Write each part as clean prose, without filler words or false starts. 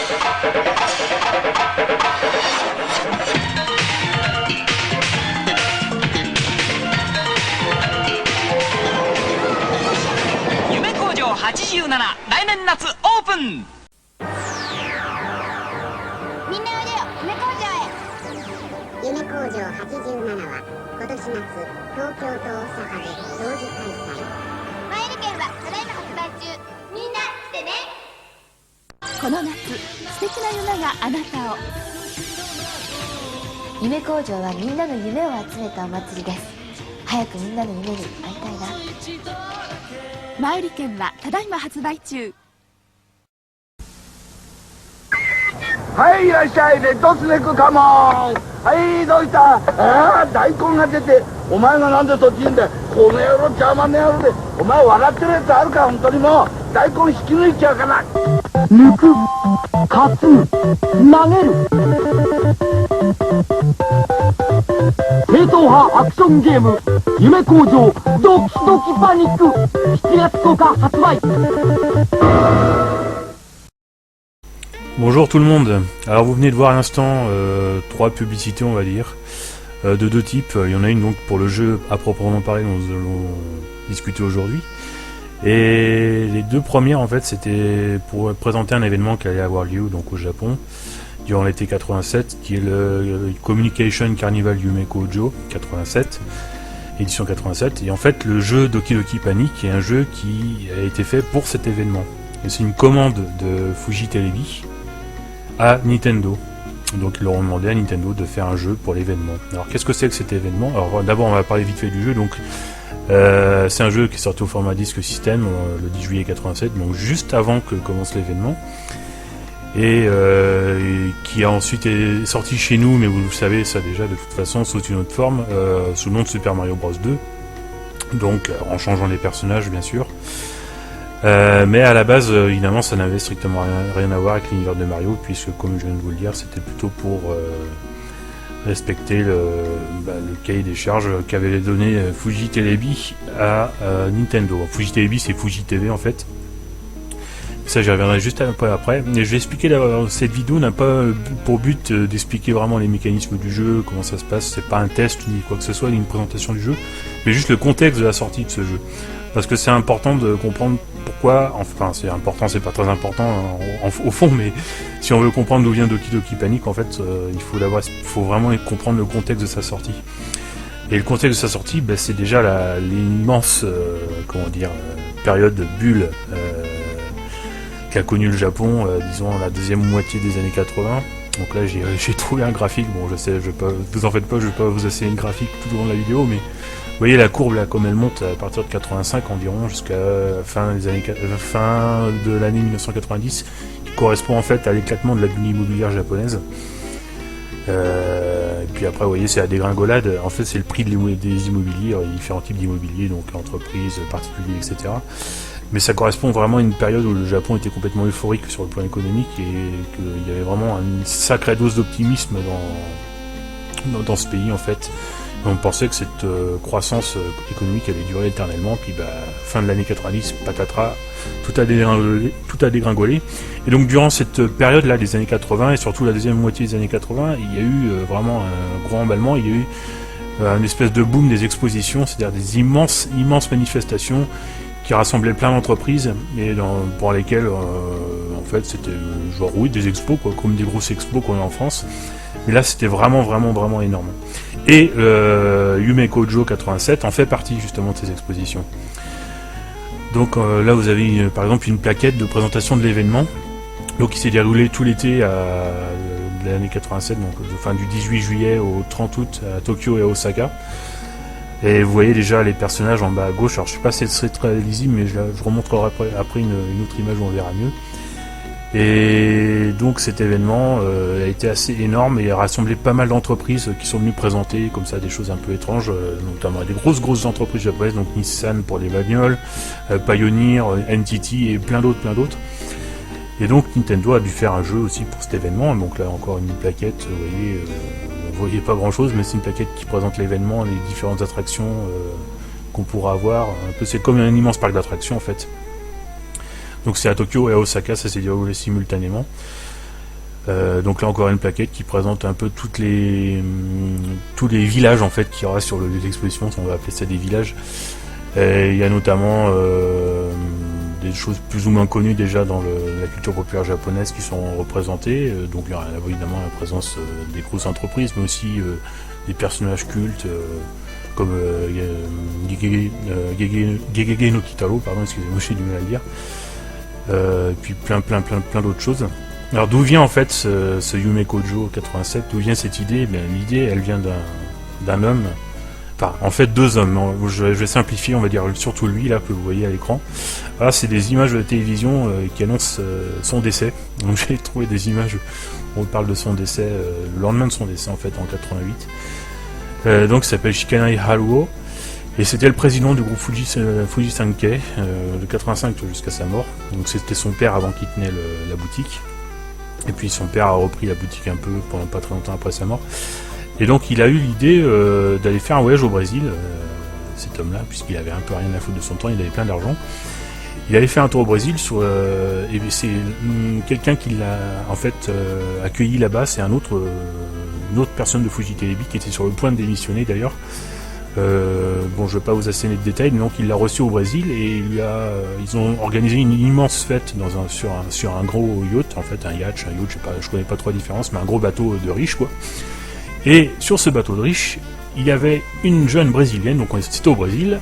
夢工場87来年夏オープン。みんなおいでよ夢工場へ。夢工場87は今年夏東京と大阪で同時開催。マイル券はただいま発売中。みんな来てね。この夏素敵な夢があなたを。夢工場はみんなの夢を集めたお祭りです。早くみんなの夢に会いたいな。前売り券はただいま発売中。はい、いらっしゃい、レッドスネークカモン。はい、どうした。大根が出て、お前がなんでそっちにいんだよ。この野郎、茶碗の野郎で。お前笑ってるやつあるか、本当にもう。大根引き抜いちゃうかな。抜く、担ぐ、投げる。正統派アクションゲーム、夢工場ドキドキパニック、7月10日発売。Bonjour tout le monde. Alors vous venez de voir à l'instant 3 publicités, on va dire, de 2 types. Il y en a une donc pour le jeu à proprement parler dont nous allons discuter aujourd'hui. Et les 2 premières en fait c'était pour présenter un événement qui allait avoir lieu donc au Japon durant l'été 87, qui est le Communication Carnival Yume Kojo 87, édition 87. Et en fait le jeu Doki Doki Panic est un jeu qui a été fait pour cet événement. Et c'est une commande de Fuji Television à Nintendo. Donc ils leur ont demandé à Nintendo de faire un jeu pour l'événement. Alors qu'est-ce que c'est que cet événement? Alors d'abord on va parler vite fait du jeu. Donc c'est un jeu qui est sorti au format disque système le 10 juillet 87, donc juste avant que commence l'événement. Et qui a ensuite été sorti chez nous, mais vous le savez ça déjà de toute façon, sous une autre forme, sous le nom de Super Mario Bros 2. Donc en changeant les personnages bien sûr. Mais à la base, évidemment, ça n'avait strictement rien à voir avec l'univers de Mario, puisque, comme je viens de vous le dire, c'était plutôt pour respecter le cahier des charges qu'avait donné Fuji Television à Nintendo. Fuji Television, c'est Fuji TV en fait. Ça, j'y reviendrai juste un peu après. Mais je vais expliquer, cette vidéo n'a pas pour but d'expliquer vraiment les mécanismes du jeu, comment ça se passe. C'est pas un test ni quoi que ce soit, ni une présentation du jeu, mais juste le contexte de la sortie de ce jeu. Parce que c'est important de comprendre pourquoi, enfin c'est important, c'est pas très important au fond, mais si on veut comprendre d'où vient Doki Doki Panic, en fait, il faut vraiment comprendre le contexte de sa sortie. Et le contexte de sa sortie, c'est déjà l'immense, période de bulle qu'a connu le Japon, disons la deuxième moitié des années 80. Donc là j'ai trouvé un graphique, bon je sais, vous en faites pas, je vais pas vous essayer une graphique tout au long de la vidéo, mais vous voyez la courbe là comme elle monte à partir de 85 environ jusqu'à fin de l'année 1990, qui correspond en fait à l'éclatement de la bulle immobilière japonaise. Et puis après vous voyez c'est la dégringolade, en fait c'est le prix des immobiliers, il y a différents types d'immobiliers, donc entreprises, particuliers, etc. Mais ça correspond vraiment à une période où le Japon était complètement euphorique sur le plan économique et qu'il y avait vraiment une sacrée dose d'optimisme dans ce pays en fait. Et on pensait que cette croissance économique allait durer éternellement, puis fin de l'année 90, patatras, tout a dégringolé. Et donc durant cette période-là des années 80 et surtout la deuxième moitié des années 80, il y a eu vraiment un gros emballement, il y a eu une espèce de boom des expositions, c'est-à-dire des immenses manifestations qui rassemblaient plein d'entreprises et pour lesquelles en fait c'était genre oui des expos quoi, comme des grosses expos qu'on a en France, mais là c'était vraiment énorme. Et Yume Kojo 87 en fait partie justement de ces expositions. Donc là vous avez par exemple une plaquette de présentation de l'événement, donc qui s'est déroulé tout l'été de l'année 87, donc du 18 juillet au 30 août à Tokyo et à Osaka. Et vous voyez déjà les personnages en bas à gauche. Alors je sais pas si c'est très lisible, mais je remontrerai après une autre image où on verra mieux. Et donc cet événement a été assez énorme et a rassemblé pas mal d'entreprises qui sont venues présenter comme ça des choses un peu étranges, notamment des grosses entreprises japonaises, donc Nissan pour les bagnoles, Pioneer, NTT et plein d'autres. Et donc Nintendo a dû faire un jeu aussi pour cet événement. Donc là encore une plaquette, vous voyez pas grand chose, mais c'est une plaquette qui présente l'événement, les différentes attractions qu'on pourra avoir. Un peu, c'est comme un immense parc d'attractions en fait. Donc c'est à Tokyo et à Osaka, ça s'est déroulé simultanément. Donc là encore une plaquette qui présente un peu tous les villages en fait qu'il y aura sur l'exposition, on va appeler ça des villages. Il y a notamment des choses plus ou moins connues déjà dans la culture populaire japonaise qui sont représentées. Donc il y a évidemment la présence des grosses entreprises, mais aussi des personnages cultes comme Gegege no Kitaro, pardon, excusez-moi, j'ai du mal à le dire. Et puis plein d'autres choses. Alors d'où vient en fait ce Yume Kojo 87, d'où vient cette idée? L'idée elle vient d'un homme, enfin en fait deux hommes, je vais simplifier, on va dire surtout lui là que vous voyez à l'écran. Là c'est des images de télévision qui annoncent son décès, donc j'ai trouvé des images où on parle de son décès, le lendemain de son décès en fait en 88. Donc il s'appelle Shikanai Haruo, et c'était le président du groupe Fuji Sankei de 85 jusqu'à sa mort, donc c'était son père avant qu'il tenait la boutique. Et puis son père a repris la boutique un peu pendant pas très longtemps après sa mort. Et donc il a eu l'idée d'aller faire un voyage au Brésil, cet homme-là, puisqu'il avait un peu rien à foutre de son temps, il avait plein d'argent. Il avait fait un tour au Brésil, et c'est quelqu'un qui l'a en fait accueilli là-bas, c'est une autre personne de Fuji Telebi qui était sur le point de démissionner d'ailleurs. Bon, je vais pas vous asséner de détails, mais donc il l'a reçu au Brésil et ils ont organisé une immense fête sur un gros yacht, en fait un yacht, je connais pas trop la différence, mais un gros bateau de riche quoi. Et sur ce bateau de riche, il y avait une jeune brésilienne, donc c'était au Brésil,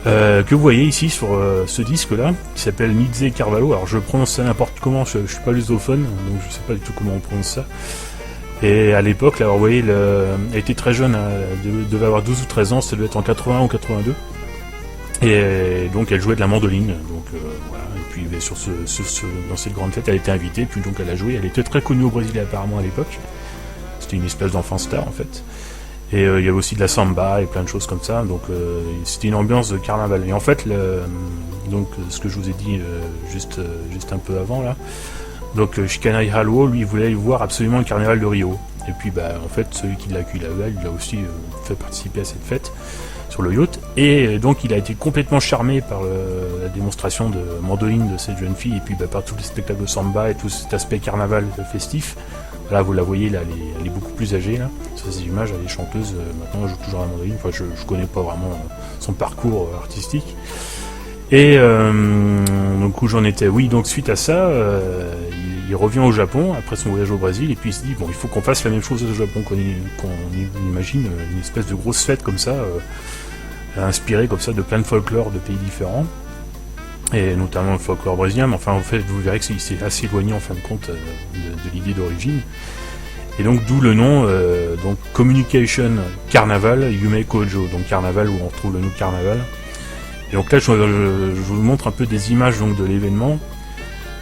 que vous voyez ici sur ce disque là, qui s'appelle Nidze Carvalho. Alors je prononce ça n'importe comment, je suis pas lusophone, donc je sais pas du tout comment on prononce ça. Et à l'époque, là, vous voyez, elle était très jeune, elle devait avoir 12 ou 13 ans, ça devait être en 81 ou 82. Et donc elle jouait de la mandoline, donc voilà. Et puis dans cette grande fête, elle était invitée, puis donc elle a joué. Elle était très connue au Brésil apparemment à l'époque. C'était une espèce d'enfant star en fait. Et il y avait aussi de la samba et plein de choses comme ça. Donc c'était une ambiance de carnaval. Et en fait, donc ce que je vous ai dit juste un peu avant là. Donc Shikanai Haruo, lui, voulait voir absolument le carnaval de Rio. Et puis en fait, celui qui l'a accueilli là-bas, il a aussi fait participer à cette fête sur le yacht. Et donc il a été complètement charmé par la démonstration de mandoline de cette jeune fille, et puis par tous les spectacles de samba et tout cet aspect carnaval festif. Là, vous la voyez, là, elle est beaucoup plus âgée, là. Sur ces images, elle est chanteuse, maintenant elle joue toujours à la mandoline. Enfin, je connais pas vraiment son parcours artistique. Et donc où j'en étais, oui, donc suite à ça, il revient au Japon après son voyage au Brésil, et puis il se dit bon, il faut qu'on fasse la même chose au Japon, qu'on imagine une espèce de grosse fête comme ça, inspirée comme ça de plein de folklore de pays différents, et notamment le folklore brésilien. Mais enfin, en fait, vous verrez que c'est assez éloigné en fin de compte de l'idée d'origine. Et donc d'où le nom, donc Communication Carnaval Yume Kojo, donc carnaval où on retrouve le nom carnaval. Et donc là, je vous montre un peu des images donc de l'événement.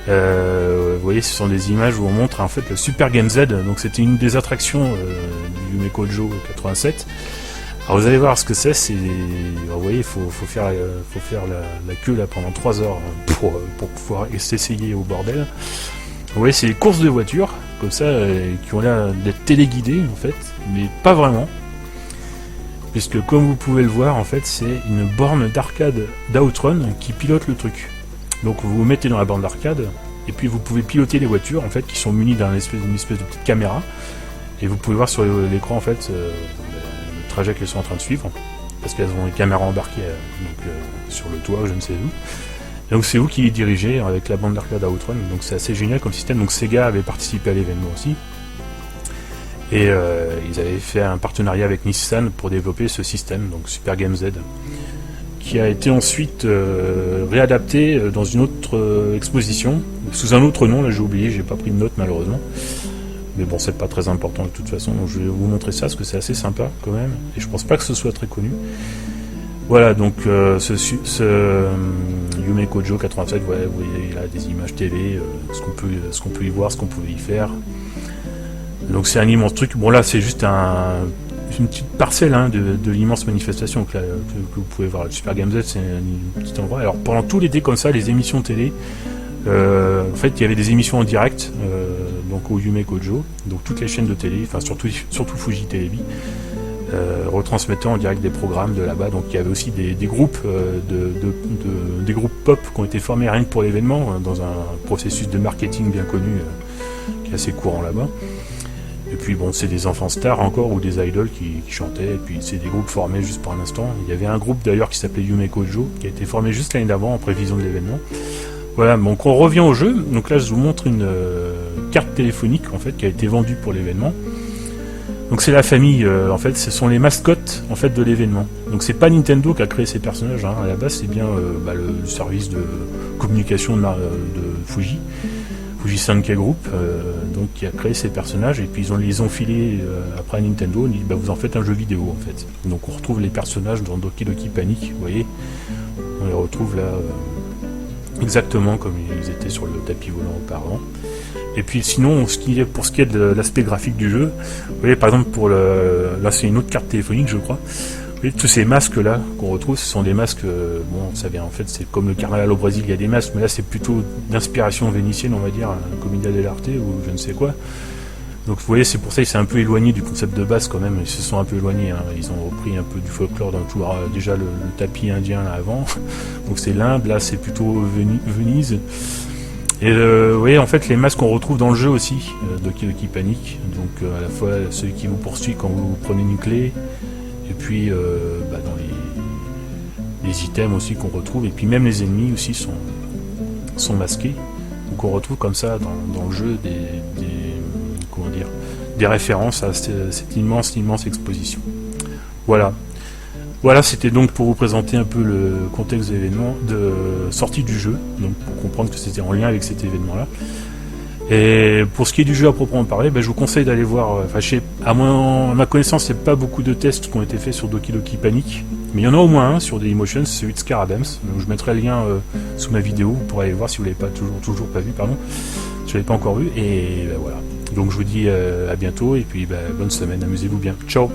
Vous voyez, ce sont des images où on montre en fait le Super Game Z. Donc c'était une des attractions du Yume Kojo 87. Alors vous allez voir ce que c'est. Vous voyez, il faut faire la queue là pendant 3 heures pour pouvoir s'essayer au bordel. Vous voyez, c'est les courses de voitures comme ça qui ont l'air d'être téléguidées en fait, mais pas vraiment. Puisque comme vous pouvez le voir, en fait, c'est une borne d'arcade d'Outrun qui pilote le truc. Donc vous vous mettez dans la borne d'arcade, et puis vous pouvez piloter les voitures, en fait, qui sont munies d'une espèce de petite caméra, et vous pouvez voir sur l'écran, en fait, le trajet qu'elles sont en train de suivre, parce qu'elles ont des caméras embarquées sur le toit, je ne sais où. Et donc c'est vous qui les dirigez avec la borne d'arcade Outrun, donc c'est assez génial comme système. Donc Sega avait participé à l'événement aussi. Et ils avaient fait un partenariat avec Nissan pour développer ce système, donc Super Game Z, qui a été ensuite réadapté dans une autre exposition, sous un autre nom, là j'ai oublié, j'ai pas pris de note malheureusement. Mais bon, c'est pas très important de toute façon, donc je vais vous montrer ça, parce que c'est assez sympa quand même, et je pense pas que ce soit très connu. Voilà, donc ce Yume Kojo 87, ouais, vous voyez là des images télé, ce qu'on peut y voir, ce qu'on pouvait y faire. Donc c'est un immense truc. Bon là c'est juste une petite parcelle de l'immense manifestation que vous pouvez voir. Le Super Game Z c'est un petit endroit. Alors pendant tout l'été comme ça, les émissions télé, en fait il y avait des émissions en direct donc au Yume Kojo, donc toutes les chaînes de télé, enfin surtout Fuji Telebi, retransmettaient en direct des programmes de là-bas. Donc il y avait aussi des groupes des groupes pop qui ont été formés rien que pour l'événement, dans un processus de marketing bien connu qui est assez courant là-bas. Et puis bon, c'est des enfants stars encore ou des idoles qui chantaient, et puis c'est des groupes formés juste pour un instant. Il y avait un groupe d'ailleurs qui s'appelait Yume Kojo, qui a été formé juste l'année d'avant en prévision de l'événement. Voilà, donc on revient au jeu. Donc là je vous montre une carte téléphonique en fait qui a été vendue pour l'événement. Donc c'est la famille, en fait, ce sont les mascottes en fait de l'événement. Donc c'est pas Nintendo qui a créé ces personnages, hein. À la base c'est bien le service de communication de Fuji Sankei Group, donc qui a créé ces personnages, et puis ils ont filé après à Nintendo, on dit vous en faites un jeu vidéo en fait. Donc on retrouve les personnages dans Doki Doki Panic, vous voyez, on les retrouve là exactement comme ils étaient sur le tapis volant auparavant. Et puis sinon, pour ce qui est de l'aspect graphique du jeu, vous voyez par exemple là c'est une autre carte téléphonique je crois. Vous voyez, tous ces masques là qu'on retrouve, ce sont des masques, bon ça vient en fait, c'est comme le carnaval au Brésil, il y a des masques, mais là c'est plutôt d'inspiration vénitienne on va dire, un Commedia dell'arte ou je ne sais quoi. Donc vous voyez, c'est pour ça qu'ils s'est un peu éloigné du concept de base quand même, ils se sont un peu éloignés, hein. Ils ont repris un peu du folklore dans tout, déjà le tapis indien là avant, donc c'est l'Inde, là c'est plutôt Venise. Et vous voyez en fait les masques qu'on retrouve dans le jeu aussi, Doki Doki Panic, donc à la fois celui qui vous poursuit quand vous prenez une clé, et puis dans les items aussi qu'on retrouve, et puis même les ennemis aussi sont masqués, donc on retrouve comme ça dans le jeu des références à cette immense exposition. Voilà, c'était donc pour vous présenter un peu le contexte de l'événement, de sortie du jeu, donc pour comprendre que c'était en lien avec cet événement-là. Et pour ce qui est du jeu à proprement parler, je vous conseille d'aller voir, à ma connaissance, il n'y a pas beaucoup de tests qui ont été faits sur Doki Doki Panic, mais il y en a au moins un sur Dailymotion, c'est celui de Scar Adams, donc je mettrai le lien sous ma vidéo, vous pourrez aller voir si vous ne l'avez pas toujours pas vu, pardon, si vous ne l'avez pas encore vu, et voilà. Donc je vous dis à bientôt, et puis bonne semaine, amusez-vous bien, ciao.